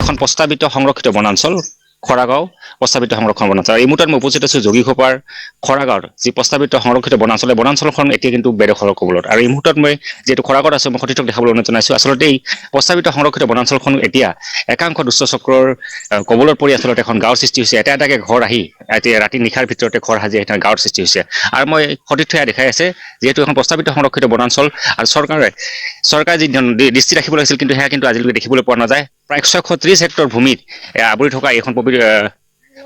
এখন প্ৰস্তাৱিত সংৰক্ষিত বনাঞ্চল খৰাগাঁও প্ৰস্তাৱিত সংৰক্ষণ বনাঞ্চল। এই মুহূৰ্তত মই উপস্থিত আছোঁ যোগীঘোপাৰ খৰাগাঁৱৰ যি প্ৰস্তাৱিত সংৰক্ষিত বনাঞ্চলখন এতিয়া কিন্তু বেদখলৰ কবলত। আৰু এই মুহূৰ্তত মই যিহেতু খৰাগাঁৱত আছোঁ, মই সতীৰ্থক দেখাবলৈ অনুৰোধ জনাইছোঁ। আচলতে এই প্ৰস্তাৱিত সংৰক্ষিত বনাঞ্চলখন এতিয়া একাংশ দুষ্ট চক্ৰৰ কবলত পৰি আচলতে এখন গাঁৱৰ সৃষ্টি হৈছে। এটা এটাকে ঘৰ আহি এতিয়া ৰাতি নিশাৰ ভিতৰতে ঘৰ সাজি এটা গাঁৱৰ সৃষ্টি হৈছে। আৰু মই সতীৰ্থ দেখাই আছে যিহেতু এখন প্ৰস্তাৱিত সংৰক্ষিত বনাঞ্চল আৰু চৰকাৰে যি দৃষ্টি ৰাখিব লাগিছিল কিন্তু সেয়া কিন্তু আজিলৈকে দেখিবলৈ পোৱা নাযায়। প্ৰায় 630 হেক্টৰ ভূমিত আৱৰি থকা এইখন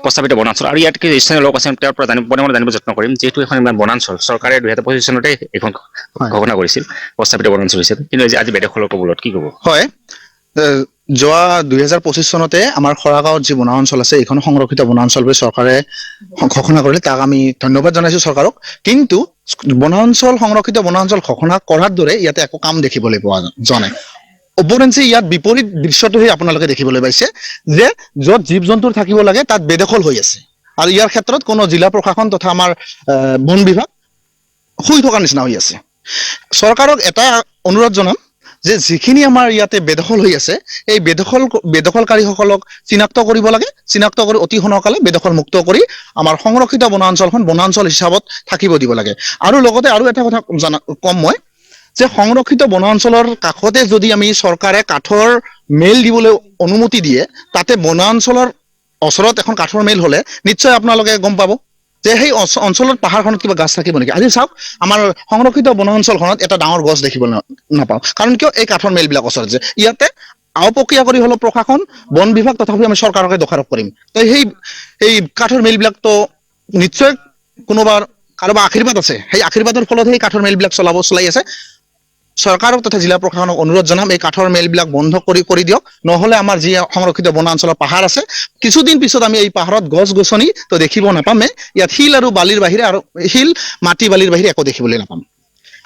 প্ৰস্তাৱিত বনাঞ্চল। আৰু ইয়াত কিছু স্থানীয় লোক আছে, তেওঁৰ পৰা জানিব যত্ন কৰিম যিহেতু এখন ইমান বনাঞ্চল চৰকাৰে 2025 চনতে এইখন ঘোষণা কৰিছিল প্ৰস্তাৱিত বনাঞ্চল হিচাপে, কিন্তু আজি বেদখলৰ কবলত। কি ক'ব? হয়, যোৱা 2025 চনতে আমাৰ খৰাগাঁৱত যি বনাঞ্চল আছে এইখন সংৰক্ষিত বনাঞ্চল বুলি চৰকাৰে ঘোষণা কৰিলে, তাক আমি ধন্যবাদ জনাইছো চৰকাৰক। কিন্তু সংৰক্ষিত বনাঞ্চল ঘোষণা কৰাৰ দৰে ইয়াতে একো কাম দেখিবলৈ পোৱা যোৱা নাই। অপৰেঞ্চি ইয়াত বিপৰীত দৃশ্যটোহে আপোনালোকে দেখিবলৈ পাইছে যে য'ত জীৱ জন্তুৰ থাকিব লাগে তাত বেদখল হৈ আছে। আৰু ইয়াৰ ক্ষেত্ৰত কোনো জিলা প্ৰশাসন তথা আমাৰ বন বিভাগ শুই থকাৰ নিচিনা হৈ আছে। চৰকাৰক এটা অনুৰোধ জনাম যে যিখিনি আমাৰ ইয়াতে বেদখল হৈ আছে এই বেদখলকাৰীসকলক চিনাক্ত কৰিব লাগে, চিনাক্ত কৰি অতি সোনকালে বেদখল মুক্ত কৰি আমাৰ সংৰক্ষিত বনাঞ্চলখন বনাঞ্চল হিচাপত থাকিব দিব লাগে। আৰু লগতে আৰু এটা কথা কম মই যে সংৰক্ষিত বনাঞ্চলৰ কাষতে যদি আমি চৰকাৰে কাঠৰ মেল দিবলৈ অনুমতি দিয়ে, তাতে বনাঞ্চলৰ ওচৰত এখন কাঠৰ মেল হলে নিশ্চয় আপোনালোকে গম পাব যে সেই অঞ্চলত পাহাৰখনত কিবা গাছ থাকিব নেকি। আজি চাওক আমাৰ সংৰক্ষিত বনাঞ্চলখনত এটা ডাঙৰ গছ দেখিবলৈ নাপাওঁ, কাৰণ কিয় এই কাঠৰ মেলবিলাক ওচৰত যে ইয়াতে আওপকীয়া কৰি হলেও প্ৰশাসন বন বিভাগ তথাপিও আমি চৰকাৰকে দোষাৰোপ কৰিম। সেই কাঠৰ মেলবিলাকতো নিশ্চয় কাৰোবাৰ আশীৰ্বাদ আছে, সেই আশীৰ্বাদৰ ফলত সেই কাঠৰ মেলবিলাক চলাই আছে। চৰকাৰক তথা জিলা প্ৰশাসনক অনুৰোধ জনাম এই কাঠৰ মেলবিলাক বন্ধ কৰি দিয়ক, নহলে আমাৰ যি সংৰক্ষিত বনাঞ্চলৰ পাহাৰ আছে কিছুদিন পিছত আমি এই পাহাৰত গছ গছনি তো দেখিব নাপামেই। ইয়াত শিল আৰু বালিৰ বাহিৰে আৰু শিল মাটি বালিৰ বাহিৰে একো দেখিবলৈ নাপাম।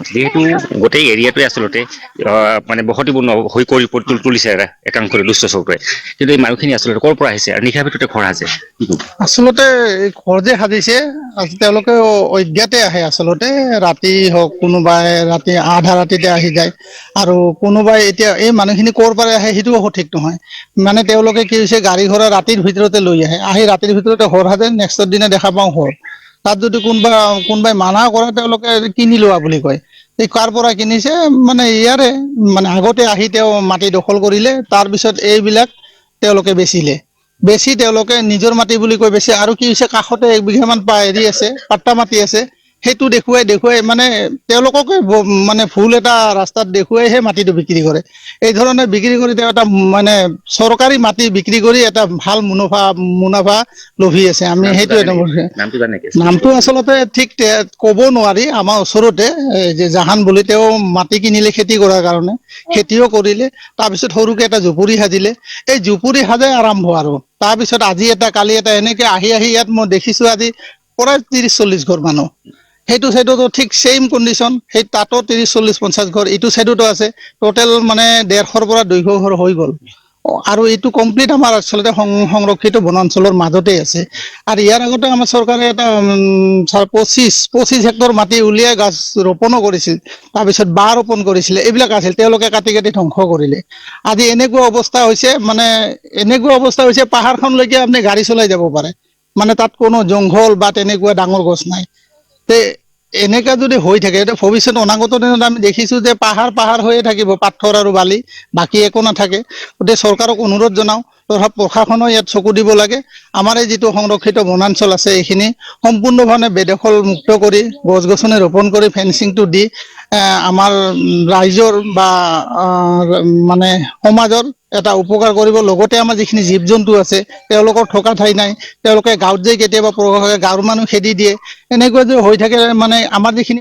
যিহেতু গোটেই এৰিয়াটোৱে আচলতে মানে বসতিপূৰ্ণ হৈ তুলিছে একাংশ দুষ্ট চক্ৰে, কিন্তু এই মানুহখিনি আচলতে ক'ৰ পৰা আহিছে আৰু নিশাৰ ভিতৰতে ঘৰ সাজে? আচলতে এই ঘৰ যে সাজিছে তেওঁলোকে অজ্ঞাতে আহে। আচলতে ৰাতি হওক, কোনোবাই ৰাতি আধা ৰাতিতে আহি যায়, আৰু কোনোবাই এতিয়া এই মানুহখিনি ক'ৰ পৰা আহে সেইটোও সঠিক নহয়। মানে তেওঁলোকে কি হৈছে গাড়ী ঘোঁৰা ৰাতিৰ ভিতৰতে লৈ আহি ৰাতিৰ ভিতৰতে ঘৰ সাজে, নেক্সটৰ দিনা দেখা পাওঁ ঘৰ। তাত যদি কোনোবাই মানা কৰে তেওঁলোকে কিনি লোৱা বুলি কয়। এই কাৰ পৰা কিনিছে মানে ইয়াৰে মানে আগতে আহি তেওঁ মাটি দখল কৰিলে, তাৰ পিছত এইবিলাক তেওঁলোকে বেছি তেওঁলোকে নিজৰ মাটি বুলি কৈ বেছি। আৰু কি হৈছে কাষতে 1 বিঘামান হেৰি আছে, পাট্টা মাটি আছে, সেইটো দেখুৱাই মানে তেওঁলোককে মানে ভুল এটা ৰাস্তাত দেখুৱাইহে মাটিটো বিক্ৰী কৰে। এই ধৰণে বিক্ৰী কৰি তেওঁ এটা মানে চৰকাৰী মাটি বিক্ৰী কৰি এটা ভাল মুনাফা লভি আছে। আমি সেইটোৱে নামটো আচলতে ঠিক ক'ব নোৱাৰি। আমাৰ ওচৰতে যে জাহান বুলি, তেওঁ মাটি কিনিলে খেতি কৰাৰ কাৰণে, খেতিও কৰিলে, তাৰপিছত সৰুকে এটা জুপুৰি সাজিলে। এই জুপুৰি সাজাই আৰম্ভ, আৰু তাৰপিছত আজি এটা কালি এটা এনেকে আহি ইয়াত মই দেখিছো আজি প্ৰায় 30-40 ঘৰ মানুহ। সেইটো চাইডতো ঠিক ছেইম কণ্ডিশ্যন, সেই তাতো 30-40-50 ঘৰ, ইটো চাইডতো আছে। টোটেল মানে 150-ৰ পৰা 200 ঘৰ হৈ গ'ল। আৰু এইটো কমপ্লিট আমাৰ আচলতে সংৰক্ষিত বনাঞ্চলৰ মাজতে আছে। আৰু ইয়াৰ আগতে আমাৰ চৰকাৰে এটা 25 হেক্টৰ মাটি উলিয়াই গাছ ৰোপণো কৰিছিল, তাৰপিছত বাঁহ ৰোপণ কৰিছিলে, এইবিলাক আছিল। তেওঁলোকে কাটি ধ্বংস কৰিলে। আজি এনেকুৱা অৱস্থা হৈছে পাহাৰখনলৈকে আপুনি গাড়ী চলাই যাব পাৰে, মানে তাত কোনো জংঘল বা তেনেকুৱা ডাঙৰ গছ নাই। এনেকা যদি হৈ থাকে ভৱিষ্যত অনাগত দিনত আমি দেখিছো যে পাহাৰ হৈয়ে থাকিব, পাথৰ আৰু বালি, বাকী একো নাথাকে। গতিকে চৰকাৰক অনুৰোধ জনাও, তথা প্ৰশাসনো ইয়াত চকু দিব লাগে। আমাৰ এই যিটো সংৰক্ষিত বনাঞ্চল আছে এইখিনি সম্পূৰ্ণভাৱে বেদখল মুক্ত কৰি, গছ গছনি ৰোপণ কৰি, ফেন্সিংটো দি আমাৰ ৰাইজৰ বা মানে সমাজৰ এটা উপকাৰ কৰিব। লগতে আমাৰ যিখিনি জীৱ জন্তু আছে তেওঁলোকৰ থকা ঠাই নাই, তেওঁলোকে গাঁৱত যাই কেতিয়াবা গাঁৱৰ মানুহ খেদি দিয়ে। এনেকুৱা যে হৈ থাকে, মানে আমাৰ যিখিনি